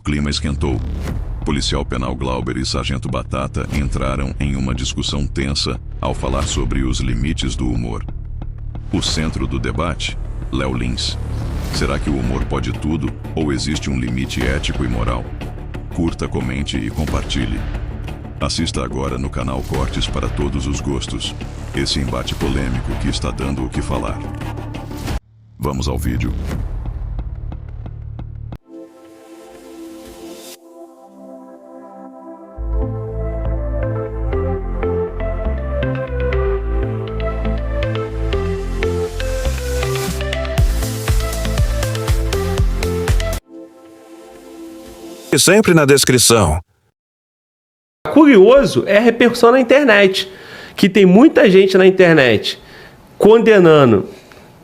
clima esquentou. Policial penal Glauber e Sargento Batata entraram em uma discussão tensa ao falar sobre os limites do humor. O centro do debate, Léo Lins. Será que o humor pode tudo ou existe um limite ético e moral? Curta, comente e compartilhe. Assista agora no canal Cortes para todos os gostos. Esse embate polêmico que está dando o que falar. Vamos ao vídeo. Sempre na descrição. Curioso é a repercussão na internet, que tem muita gente na internet condenando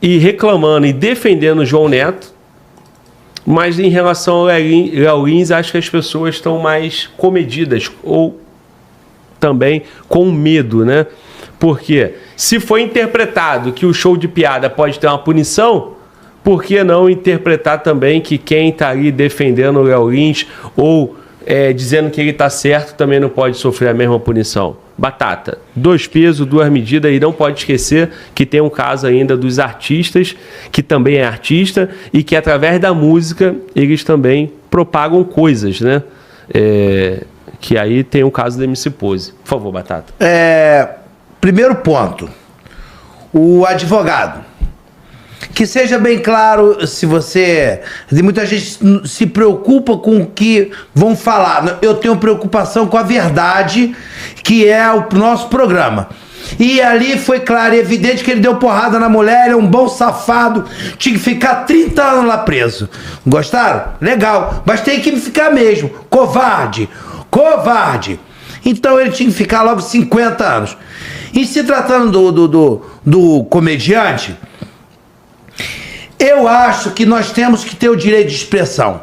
e reclamando e defendendo o João Neto, mas em relação ao Léo Lins, acho que as pessoas estão mais comedidas ou também com medo, né? Porque se foi interpretado que o show de piada pode ter uma punição, por que não interpretar também que quem está ali defendendo o Léo Lins ou dizendo que ele está certo também não pode sofrer a mesma punição? Batata, 2 pesos, 2 medidas, e não pode esquecer que tem um caso ainda dos artistas, que também é artista, e que através da música eles também propagam coisas, né? Que aí tem o caso do MC Pose. Por favor, Batata. Primeiro ponto, o advogado. Que seja bem claro, se muita gente se preocupa com o que vão falar. Eu tenho preocupação com a verdade, que é o nosso programa. E ali foi claro e evidente que ele deu porrada na mulher, ele é um bom safado, tinha que ficar 30 anos lá preso. Gostaram? Legal, mas tem que ficar mesmo. Covarde, covarde. Então ele tinha que ficar logo 50 anos. E se tratando do comediante, eu acho que nós temos que ter o direito de expressão.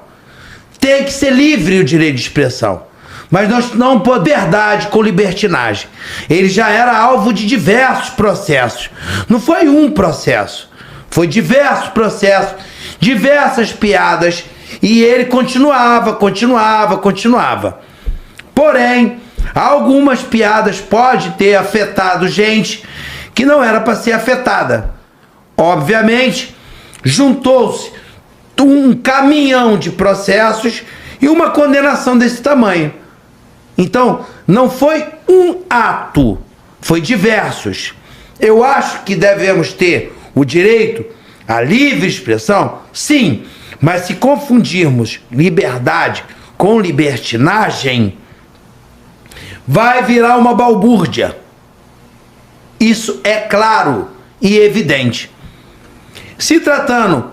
Tem que ser livre o direito de expressão. Mas nós não podemos verdade com libertinagem. Ele já era alvo de diversos processos. Não foi um processo. Foi diversos processos, diversas piadas. E ele continuava. Porém, algumas piadas podem ter afetado gente que não era para ser afetada. Obviamente, juntou-se um caminhão de processos e uma condenação desse tamanho. Então, não foi um ato, foi diversos. Eu acho que devemos ter o direito à livre expressão, sim, mas se confundirmos liberdade com libertinagem, vai virar uma balbúrdia. Isso é claro e evidente. Se tratando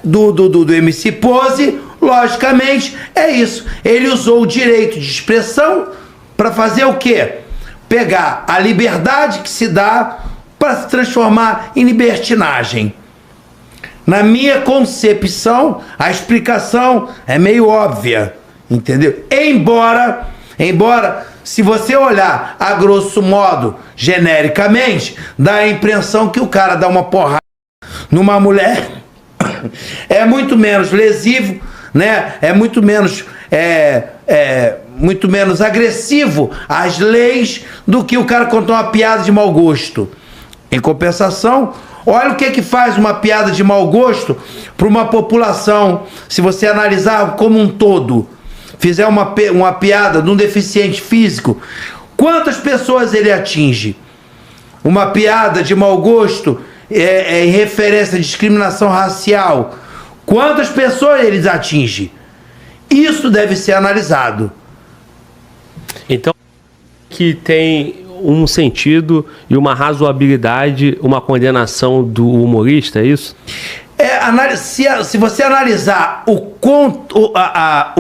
do MC Pose, logicamente é isso. Ele usou o direito de expressão para fazer o quê? Pegar a liberdade que se dá para se transformar em libertinagem. Na minha concepção, a explicação é meio óbvia, entendeu? Embora, se você olhar a grosso modo, genericamente, dá a impressão que o cara dá uma porrada numa mulher é muito menos lesivo, né? É muito menos agressivo às leis do que o cara contar uma piada de mau gosto. Em compensação, olha o que faz uma piada de mau gosto para uma população. Se você analisar como um todo, fizer uma piada de um deficiente físico, quantas pessoas ele atinge? Uma piada de mau gosto em referência à discriminação racial, quantas pessoas eles atingem? Isso deve ser analisado. Então, que tem um sentido e uma razoabilidade, uma condenação do humorista, é isso? Se você analisar a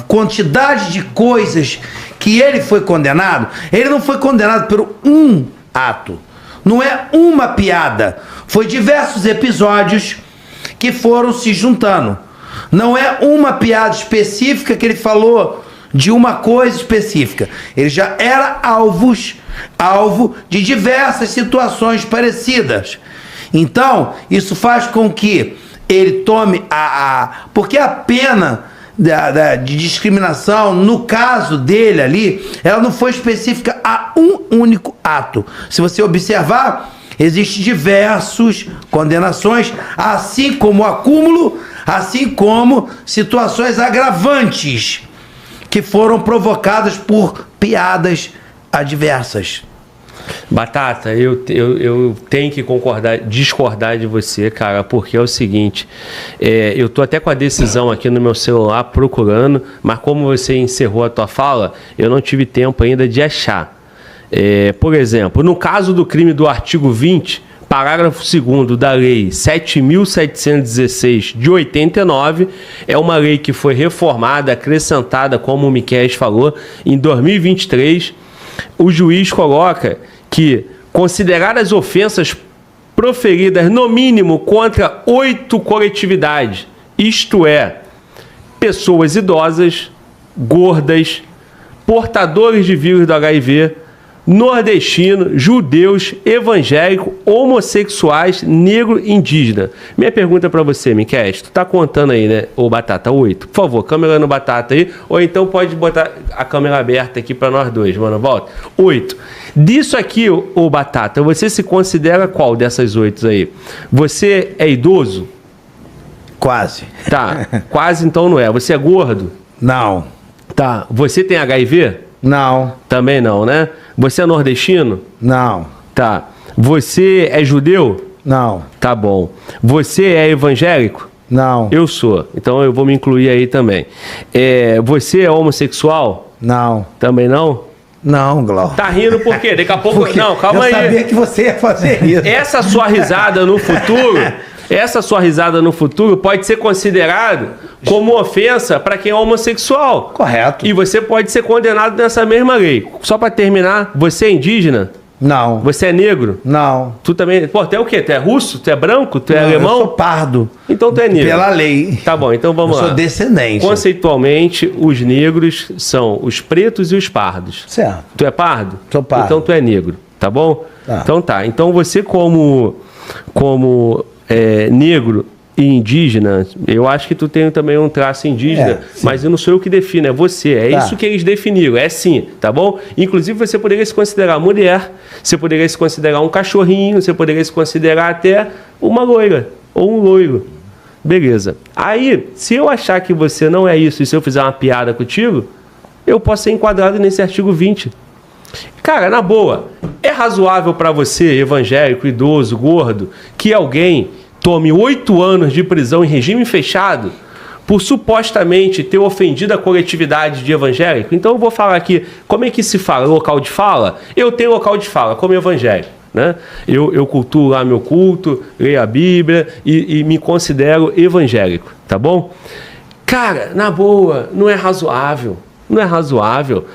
quantidade de coisas que ele foi condenado, ele não foi condenado por um ato. Não é uma piada. Foi diversos episódios que foram se juntando. Não é uma piada específica que ele falou de uma coisa específica. Ele já era alvo de diversas situações parecidas. Então, isso faz com que ele tome porque a pena de discriminação, no caso dele ali, ela não foi específica a um único ato. Se você observar, existem diversas condenações, assim como o acúmulo, assim como situações agravantes que foram provocadas por piadas adversas. Batata, eu tenho que discordar de você, cara, porque é o seguinte, eu tô até com a decisão aqui no meu celular procurando, mas como você encerrou a tua fala, eu não tive tempo ainda de achar. Por exemplo, no caso do crime do artigo 20, parágrafo 2º da Lei 7.716 de 89, é uma lei que foi reformada, acrescentada, como o Miquel falou, em 2023. O juiz coloca que considerar as ofensas proferidas no mínimo contra 8 coletividades, isto é, pessoas idosas, gordas, portadores de vírus do HIV, nordestino, judeus, evangélico, homossexuais, negro, indígena. Minha pergunta para você, Miquel, tu tá contando aí, né, ô Batata, 8. Por favor, câmera no Batata aí, ou então pode botar a câmera aberta aqui para nós dois, mano, volta. 8. Disso aqui, ô Batata, você se considera qual dessas 8 aí? Você é idoso? Quase. Tá, quase então não é. Você é gordo? Não. Tá. Você tem HIV? Não. Também não, né? Você é nordestino? Não. Tá. Você é judeu? Não. Tá bom. Você é evangélico? Não. Eu sou. Então eu vou me incluir aí também. Você é homossexual? Não. Também não? Não, Glauco. Tá rindo por quê? Daqui a pouco... Porque não, calma aí. Eu sabia que você ia fazer isso. Essa sua risada no futuro pode ser considerado como ofensa para quem é homossexual. Correto. E você pode ser condenado nessa mesma lei. Só para terminar, você é indígena? Não. Você é negro? Não. Tu também... Pô, tu é o quê? Tu é russo? Tu é branco? Tu é alemão? Eu sou pardo. Então tu é negro. Pela lei. Tá bom, então vamos lá. Eu sou descendente. Conceitualmente, os negros são os pretos e os pardos. Certo. Tu é pardo? Sou pardo. Então tu é negro, tá bom? Tá. Então tá. Então você como negro e indígena, eu acho que tu tem também um traço indígena, mas eu não sou eu que defino, é você. É isso que eles definiram, é sim, tá bom? Inclusive você poderia se considerar mulher, você poderia se considerar um cachorrinho, você poderia se considerar até uma loira ou um loiro. Beleza. Aí, se eu achar que você não é isso e se eu fizer uma piada contigo, eu posso ser enquadrado nesse artigo 20. Cara, na boa, é razoável para você, evangélico, idoso, gordo, que alguém tome 8 anos de prisão em regime fechado por supostamente ter ofendido a coletividade de evangélico? Então eu vou falar aqui, como é que se fala? Local de fala? Eu tenho local de fala, como evangélico. Né? Eu cultuo lá meu culto, leio a Bíblia e me considero evangélico, tá bom? Cara, na boa, não é razoável. Não é razoável.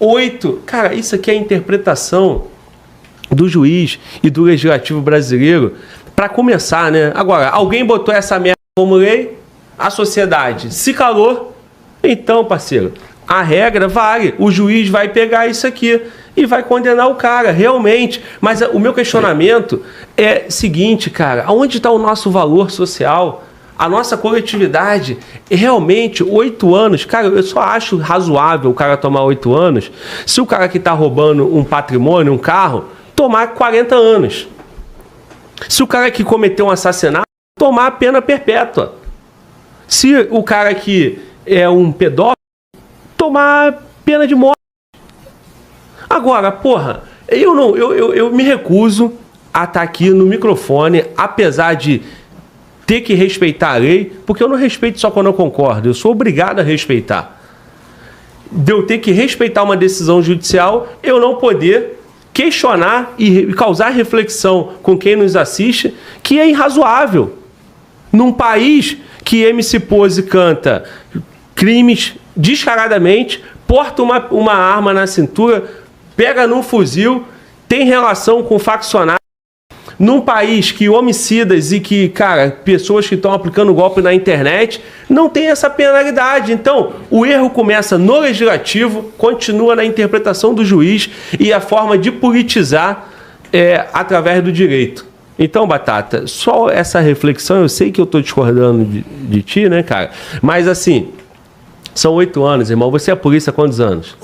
8. Cara, isso aqui é a interpretação do juiz e do legislativo brasileiro. Para começar, né? Agora, alguém botou essa merda como lei, a sociedade se calou. Então, parceiro, a regra vale. O juiz vai pegar isso aqui e vai condenar o cara, realmente. Mas o meu questionamento é o seguinte, cara. Aonde está o nosso valor social? A nossa coletividade, realmente, 8 anos, cara, eu só acho razoável o cara tomar 8 anos se o cara que está roubando um patrimônio, um carro, tomar 40 anos. Se o cara que cometeu um assassinato, tomar pena perpétua. Se o cara que é um pedófilo, tomar pena de morte. Agora, porra, eu me recuso a estar aqui no microfone, apesar de ter que respeitar a lei, porque eu não respeito só quando eu concordo, eu sou obrigado a respeitar. De eu ter que respeitar uma decisão judicial, eu não poder questionar e causar reflexão com quem nos assiste, que é irrazoável. Num país que MC Pose canta crimes descaradamente, porta uma arma na cintura, pega num fuzil, tem relação com faccionários, num país que homicidas e que, cara, pessoas que estão aplicando golpe na internet não tem essa penalidade. Então, o erro começa no legislativo, continua na interpretação do juiz e a forma de politizar através do direito. Então, Batata, só essa reflexão, eu sei que eu estou discordando de ti, né, cara? Mas, assim, São 8 anos, irmão. Você é polícia há quantos anos?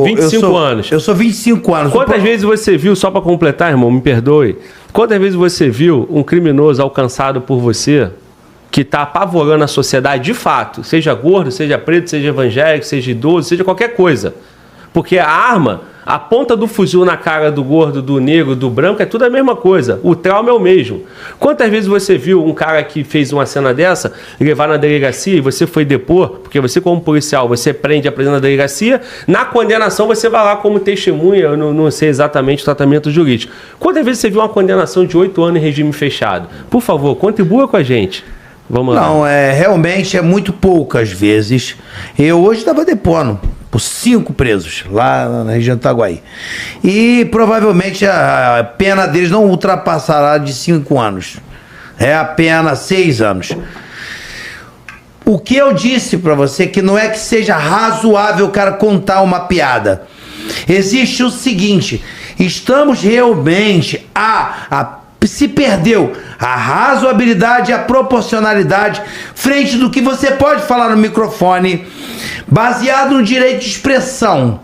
25 anos. Eu sou 25 anos. Quantas vezes você viu, só para completar, irmão, me perdoe, quantas vezes você viu um criminoso alcançado por você que está apavorando a sociedade de fato, seja gordo, seja preto, seja evangélico, seja idoso, seja qualquer coisa? Porque a arma, a ponta do fuzil na cara do gordo, do negro, do branco, é tudo a mesma coisa. O trauma é o mesmo. Quantas vezes você viu um cara que fez uma cena dessa levar na delegacia e você foi depor, porque você como policial, você prende, apresenta na delegacia, na condenação você vai lá como testemunha, eu não sei exatamente o tratamento jurídico. Quantas vezes você viu uma condenação de 8 anos em regime fechado? Por favor, contribua com a gente. Vamos lá. Não, realmente é muito poucas vezes. Eu hoje estava depondo por 5 presos lá na região do Itaguaí. E provavelmente a pena deles não ultrapassará de 5 anos. É apenas 6 anos. O que eu disse para você que não é que seja razoável o cara contar uma piada. Existe o seguinte, estamos realmente se perdeu a razoabilidade e a proporcionalidade frente do que você pode falar no microfone, baseado no direito de expressão.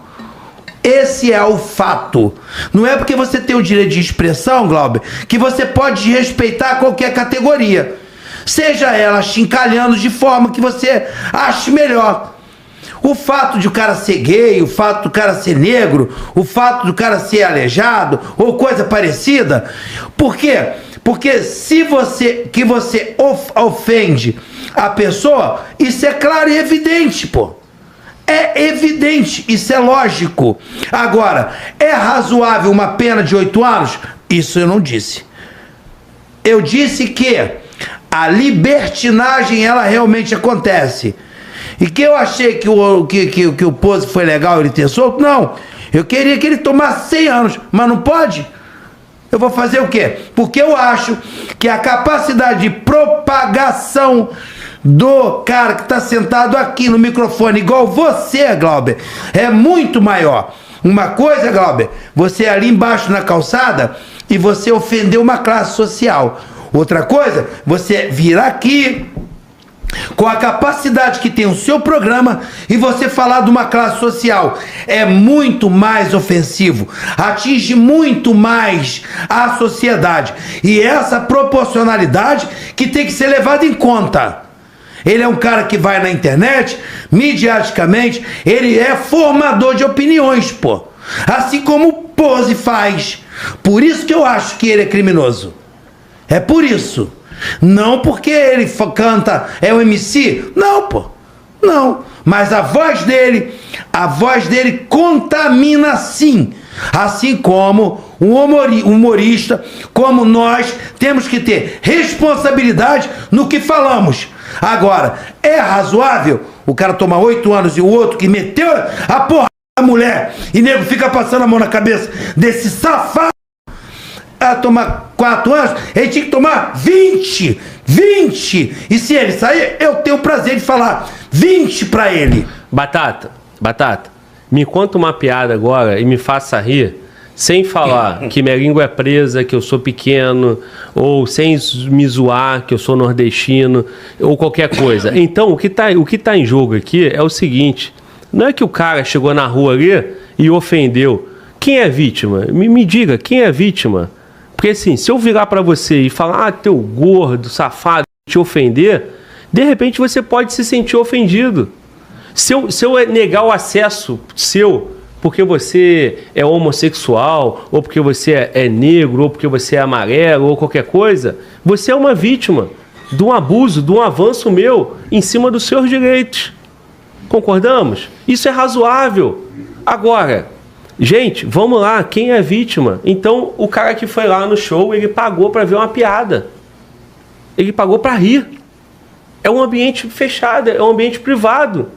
Esse é o fato. Não é porque você tem o direito de expressão, Glauber, que você pode respeitar qualquer categoria, seja ela chincalhando de forma que você ache melhor. O fato de o cara ser gay, o fato do cara ser negro, o fato do cara ser aleijado ou coisa parecida. Por quê? Porque se você ofende a pessoa, isso é claro e evidente, pô. É evidente, isso é lógico. Agora, é razoável uma pena de 8 anos? Isso eu não disse. Eu disse que a libertinagem, ela realmente acontece. E que eu achei que o Pose foi legal ele ter solto? Não. Eu queria que ele tomasse 100 anos, mas não pode. Eu vou fazer o quê? Porque eu acho que a capacidade de propagação do cara que está sentado aqui no microfone, igual você, Glauber, é muito maior. Uma coisa, Glauber, você ali embaixo na calçada e você ofendeu uma classe social. Outra coisa, você vir aqui com a capacidade que tem o seu programa e você falar de uma classe social. É muito mais ofensivo, atinge muito mais a sociedade, e essa proporcionalidade que tem que ser levada em conta. Ele é um cara que vai na internet, midiaticamente, ele é formador de opiniões, pô, assim como o Pose faz. Por isso que eu acho que ele é criminoso. É por isso. Não porque ele canta, é o MC. Não, pô. Não. Mas a voz dele contamina sim. Assim como um humorista, como nós, temos que ter responsabilidade no que falamos. Agora, é razoável o cara tomar 8 anos e o outro que meteu a porra da mulher e nego fica passando a mão na cabeça desse safado a tomar 4 anos, ele tinha que tomar 20. E se ele sair, eu tenho o prazer de falar 20 pra ele. Batata, me conta uma piada agora e me faça rir, sem falar que minha língua é presa, que eu sou pequeno, ou sem me zoar, que eu sou nordestino, ou qualquer coisa. Então, o que tá em jogo aqui é o seguinte, não é que o cara chegou na rua ali e ofendeu. Quem é vítima? Me diga, quem é vítima? Porque assim, se eu virar pra você e falar, teu gordo, safado, te ofender, de repente você pode se sentir ofendido. Se eu negar o acesso seu, porque você é homossexual, ou porque você é negro, ou porque você é amarelo, ou qualquer coisa, você é uma vítima de um abuso, de um avanço meu em cima dos seus direitos. Concordamos? Isso é razoável. Agora, gente, vamos lá, quem é vítima? Então, o cara que foi lá no show, ele pagou para ver uma piada. Ele pagou para rir. É um ambiente fechado, é um ambiente privado.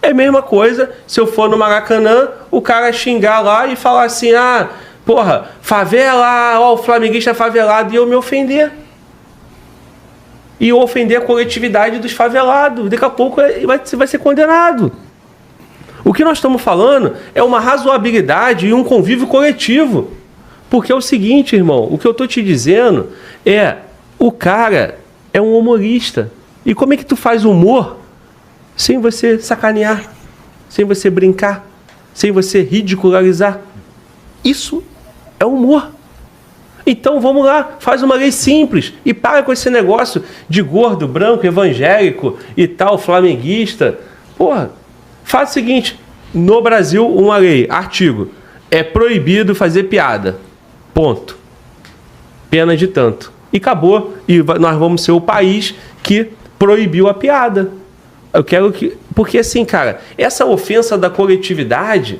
É a mesma coisa se eu for no Maracanã, o cara xingar lá e falar assim, porra, favela, ó, o flamenguista favelado, e eu me ofender. E eu ofender a coletividade dos favelados. Daqui a pouco vai ser condenado. O que nós estamos falando é uma razoabilidade e um convívio coletivo. Porque é o seguinte, irmão, o que eu estou te dizendo é, o cara é um humorista. E como é que tu faz humor sem você sacanear, sem você brincar, sem você ridicularizar. Isso é humor. Então vamos lá, faz uma lei simples e para com esse negócio de gordo, branco, evangélico e tal, flamenguista. Porra, faz o seguinte, no Brasil, uma lei, artigo, é proibido fazer piada. Ponto. Pena de tanto. E acabou. E nós vamos ser o país que proibiu a piada. Eu quero que... Porque assim, cara, essa ofensa da coletividade,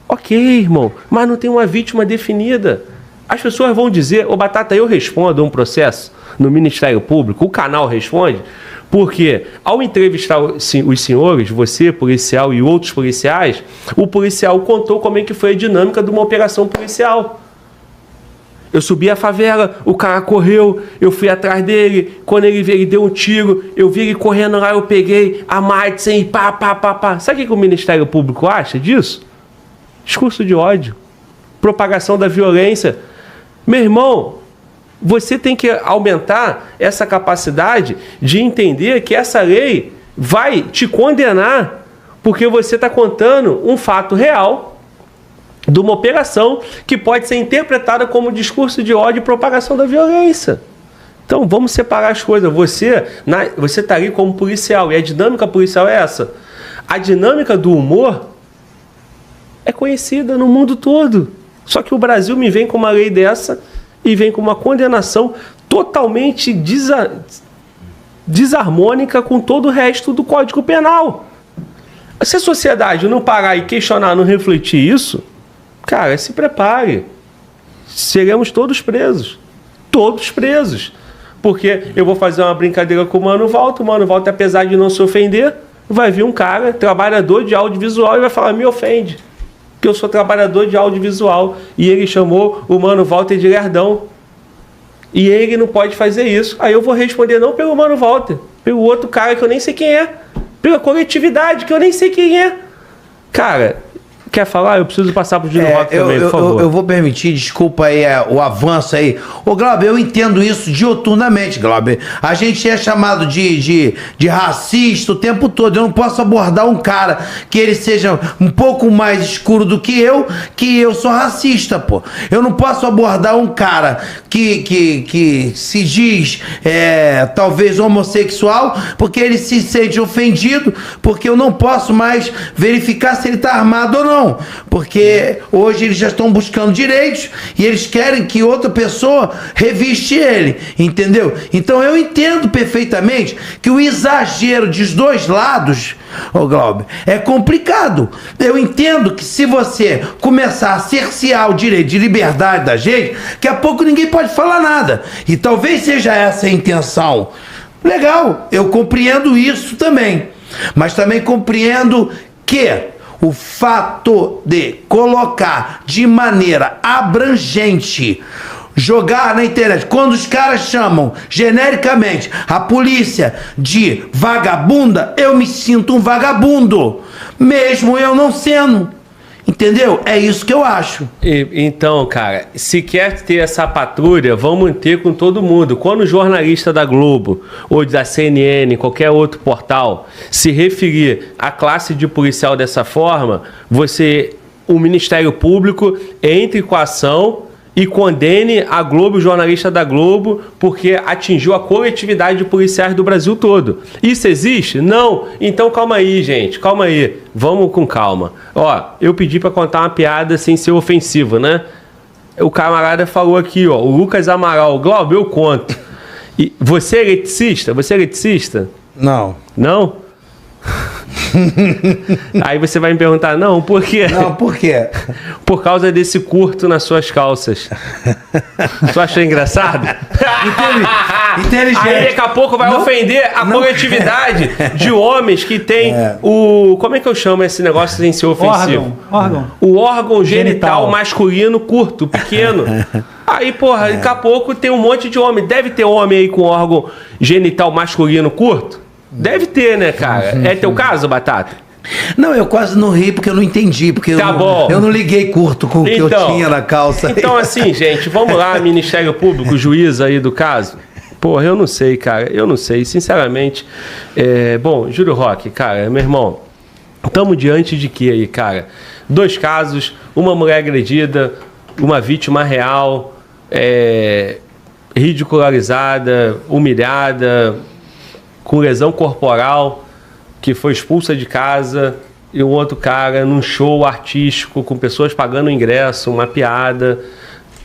ok, irmão, mas não tem uma vítima definida. As pessoas vão dizer, ô Batata, eu respondo um processo no Ministério Público, o canal responde, porque ao entrevistar os senhores, você, policial e outros policiais, o policial contou como é que foi a dinâmica de uma operação policial. Eu subi a favela, o cara correu, eu fui atrás dele, quando ele deu um tiro, eu vi ele correndo lá, eu peguei a Madsen e pá. Sabe o que o Ministério Público acha disso? Discurso de ódio, propagação da violência. Meu irmão, você tem que aumentar essa capacidade de entender que essa lei vai te condenar porque você está contando um fato real de uma operação que pode ser interpretada como discurso de ódio e propagação da violência. Então, vamos separar as coisas. Você está ali como policial, e a dinâmica policial é essa. A dinâmica do humor é conhecida no mundo todo. Só que o Brasil me vem com uma lei dessa e vem com uma condenação totalmente desarmônica com todo o resto do Código Penal. Se a sociedade não parar e questionar, não refletir isso, cara, se prepare. Seremos todos presos. Todos presos. Porque eu vou fazer uma brincadeira com o Mano Walter, apesar de não se ofender, vai vir um cara, trabalhador de audiovisual, e vai falar, me ofende. Porque eu sou trabalhador de audiovisual. E ele chamou o Mano Walter de lerdão. E ele não pode fazer isso. Aí eu vou responder não pelo Mano Walter, pelo outro cara que eu nem sei quem é. Pela coletividade que eu nem sei quem é. Cara, quer falar? Eu preciso passar pro Júnior Rock também, por favor. Eu vou permitir, desculpa aí o avanço aí. Ô, Glauber, eu entendo isso dioturnamente, Glauber. A gente é chamado de racista o tempo todo. Eu não posso abordar um cara que ele seja um pouco mais escuro do que eu sou racista, pô. Eu não posso abordar um cara que se diz talvez homossexual, porque ele se sente ofendido, porque eu não posso mais verificar se ele tá armado ou não. Porque hoje eles já estão buscando direitos e eles querem que outra pessoa reviste ele, entendeu? Então eu entendo perfeitamente que o exagero dos dois lados, ô Glauber, é complicado. Eu entendo que se você começar a cercear o direito de liberdade da gente, daqui a pouco ninguém pode falar nada. E talvez seja essa a intenção. Legal, eu compreendo isso também. Mas também compreendo que o fato de colocar de maneira abrangente, jogar na internet, quando os caras chamam genericamente a polícia de vagabunda, eu me sinto um vagabundo, mesmo eu não sendo. Entendeu? É isso que eu acho. Então, cara, se quer ter essa patrulha, vamos ter com todo mundo. Quando o jornalista da Globo ou da CNN, qualquer outro portal, se referir à classe de policial dessa forma, o Ministério Público entre com a ação e condene a Globo, o jornalista da Globo, porque atingiu a coletividade de policiais do Brasil todo. Isso existe? Não. Então calma aí, gente. Calma aí. Vamos com calma. Ó, eu pedi para contar uma piada sem ser ofensiva, né? O camarada falou aqui, ó, o Lucas Amaral. Glauber, eu conto. E você é eletricista? Você é eletricista? Não. Não? Aí você vai me perguntar, não, por quê? Não, por quê? Por causa desse curto nas suas calças. Tu achou engraçado? Inteligente. Aí daqui a pouco vai ofender a coletividade de homens que tem o... Como é que eu chamo esse negócio sem ser ofensivo? Órgão. O órgão genital masculino curto, pequeno. Aí, porra, daqui a pouco tem um monte de homem. Deve ter homem aí com órgão genital masculino curto? Deve ter, né, cara? É teu caso, Batata? Não, eu quase não ri porque eu não entendi, porque eu não liguei curto com o que eu tinha na calça. Então, assim, gente, vamos lá, Ministério Público, juiz aí do caso. Porra, eu não sei, cara. Eu não sei, sinceramente. Bom, Júlio Roque, cara, meu irmão, estamos diante de quê aí, cara? 2 casos, uma mulher agredida, uma vítima real, ridicularizada, humilhada, com lesão corporal, que foi expulsa de casa, e um outro cara num show artístico, com pessoas pagando ingresso, uma piada,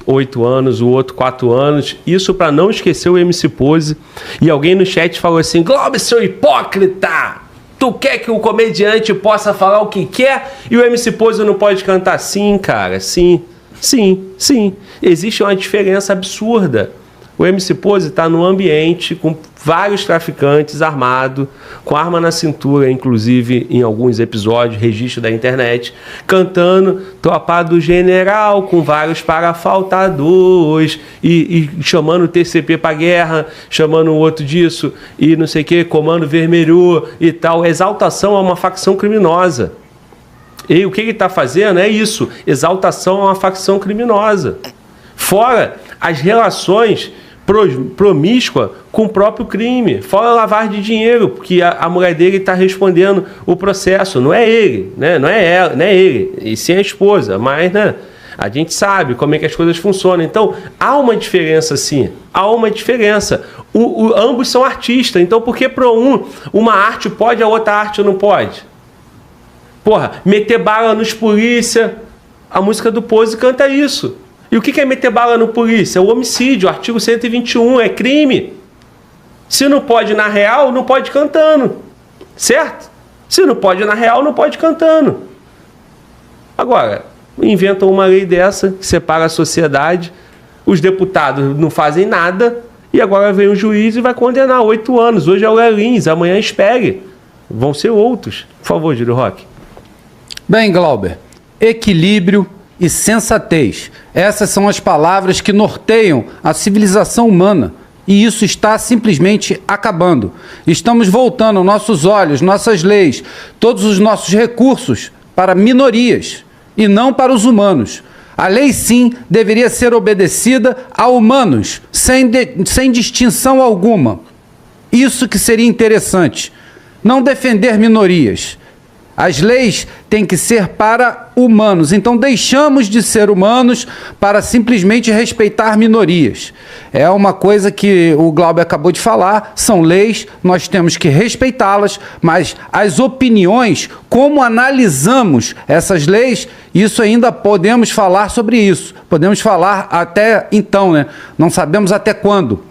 8 anos, o outro 4 anos. Isso para não esquecer o MC Pose. E alguém no chat falou assim: Glauber, seu hipócrita! Tu quer que o comediante possa falar o que quer e o MC Pose não pode cantar? Sim, cara, sim. Existe uma diferença absurda. O MC Pose está no ambiente com vários traficantes armados, com arma na cintura, inclusive em alguns episódios, registro da internet, cantando Tropa do General com vários parafaltadores e chamando o TCP para guerra, chamando o outro disso e não sei o que, Comando Vermelho e tal. Exaltação a uma facção criminosa. E o que ele está fazendo é isso, exaltação a uma facção criminosa. Fora as relações promíscua com o próprio crime, fora lavar de dinheiro, porque a mulher dele está respondendo o processo, não é ele, né? Não é ela, não é ele, e sim a esposa, mas né, a gente sabe como é que as coisas funcionam. Então, há uma diferença sim, há uma diferença. Ambos são artistas, então por que para uma arte pode, a outra arte não pode? Porra, meter bala nos polícia, a música do Pose canta isso. E o que é meter bala no polícia? É o homicídio, o artigo 121, é crime. Se não pode na real, não pode cantando. Certo? Se não pode na real, não pode cantando. Agora, inventam uma lei dessa, que separa a sociedade, os deputados não fazem nada, e agora vem o juiz e vai condenar 8 anos. Hoje é o Léo Lins, amanhã espere. Vão ser outros. Por favor, Júlio Roque. Bem, Glauber, equilíbrio e sensatez. Essas são as palavras que norteiam a civilização humana. E isso está simplesmente acabando. Estamos voltando nossos olhos, nossas leis, todos os nossos recursos para minorias e não para os humanos. A lei, sim, deveria ser obedecida a humanos, sem distinção alguma. Isso que seria interessante. Não defender minorias. As leis têm que ser para humanos, então deixamos de ser humanos para simplesmente respeitar minorias. É uma coisa que o Glauber acabou de falar, são leis, nós temos que respeitá-las, mas as opiniões, como analisamos essas leis, isso ainda podemos falar sobre isso. Podemos falar até então, né? Não sabemos até quando.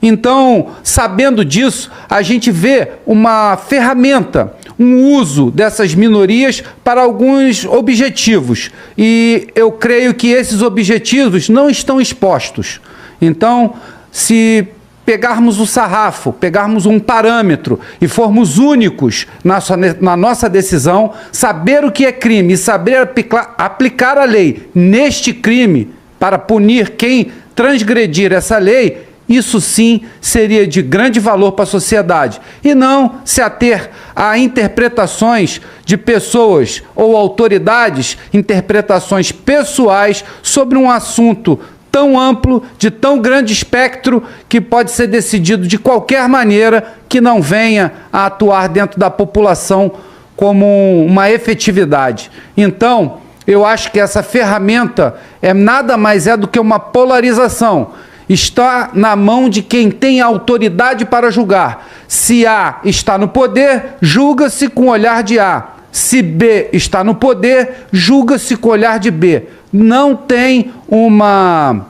Então, sabendo disso, a gente vê uma ferramenta, um uso dessas minorias para alguns objetivos. E eu creio que esses objetivos não estão expostos. Então, se pegarmos o sarrafo, pegarmos um parâmetro e formos únicos na nossa decisão, saber o que é crime e saber aplicar a lei neste crime para punir quem transgredir essa lei, isso sim seria de grande valor para a sociedade. E não se ater a interpretações de pessoas ou autoridades, interpretações pessoais sobre um assunto tão amplo, de tão grande espectro, que pode ser decidido de qualquer maneira que não venha a atuar dentro da população como uma efetividade. Então, eu acho que essa ferramenta nada mais do que uma polarização. Está na mão de quem tem autoridade para julgar. Se A está no poder, julga-se com o olhar de A. Se B está no poder, julga-se com o olhar de B. Não tem uma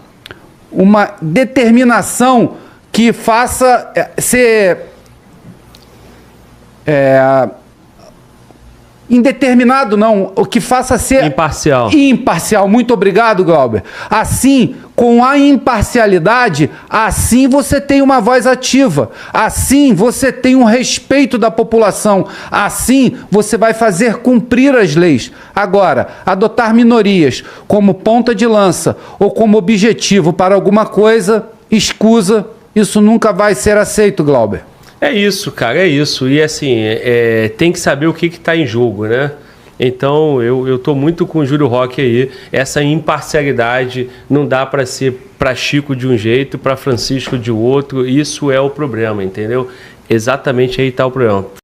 determinação que faça ser indeterminado, não, o que faça ser imparcial. Muito obrigado, Glauber. Assim, com a imparcialidade, assim você tem uma voz ativa, assim você tem um respeito da população, assim você vai fazer cumprir as leis. Agora, adotar minorias como ponta de lança ou como objetivo para alguma coisa, escusa, isso nunca vai ser aceito, Glauber. É isso, cara, é isso. E assim, tem que saber o que está em jogo, né? Então, eu tô muito com o Júlio Roque aí. Essa imparcialidade não dá para ser para Chico de um jeito, para Francisco de outro. Isso é o problema, entendeu? Exatamente aí está o problema.